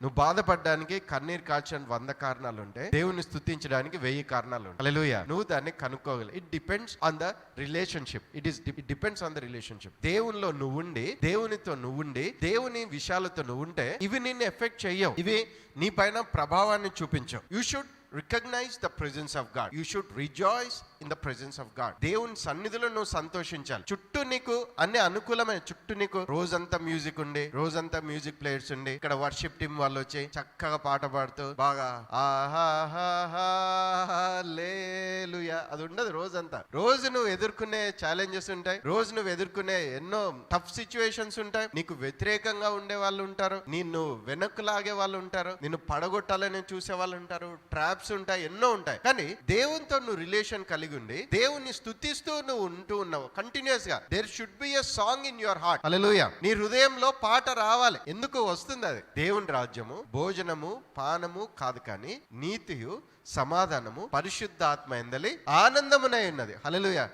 నువ్వు బాధపడడానికి కన్నీరు కాల్చడానికి 100 కారణాలు ఉంటే, దేవుని స్తుతించడానికి 1000 కారణాలు ఉంటాయి. హల్లెలూయా. నువ్వు దాన్ని కనుక్కోగలవు. It depends on the relationship. It depends on the relationship. దేవునిలో నువ్వుండి, దేవునితో నువ్వుండి, దేవుని విషయాలతో నువ్వుంటే ఇవి నిన్ను ఎఫెక్ట్ చెయ్యవు. ఇవి నీ పైన ప్రభావాన్ని చూపించవు. You should recognize the presence of God. You should rejoice in the presence of God. దేవుని సన్నిధిలో నువ్వు సంతోషించాలి. చుట్టూ నీకు అన్ని అనుకూలమైన, చుట్టూ నీకు రోజంతా మ్యూజిక్ ఉండి, రోజంతా మ్యూజిక్ ప్లేయర్స్ ఉండి, ఇక్కడ వర్షిప్ టీం వాళ్ళు వచ్చి చక్కగా పాట పాడుతూ బాగా హల్లెలూయా అది ఉండదు. రోజంతా రోజు నువ్వు ఎదుర్కొనే ఛాలెంజెస్ ఉంటాయి. రోజు నువ్వు ఎదుర్కొనే ఎన్నో టఫ్ సిచ్యువేషన్స్ ఉంటాయి. నీకు వ్యతిరేకంగా ఉండే వాళ్ళు ఉంటారు, నిన్ను వెనక్కు లాగే వాళ్ళు ఉంటారు, నిన్ను పడగొట్టాలని చూసే వాళ్ళు ఉంటారు, ట్రాప్స్ ఉంటాయి, ఎన్నో ఉంటాయి. కానీ దేవునితో నువ్వు రిలేషన్ కలిగి ఉండి దేవుని స్తుతిస్తూ నువ్వు ఉంటూ ఉన్నావు కంటిన్యూస్ గా. There should be a song in your heart. Hallelujah. నీ హృదయంలో పాట రావాలి. ఎందుకు వస్తుంది అది? దేవుని రాజ్యము భోజనము పానము కాదు, కానీ నీతియు సమాధానము పరిశుద్ధాత్మ ఎందలి ఆనందమునై ఉన్నది. హల్లెలూయా.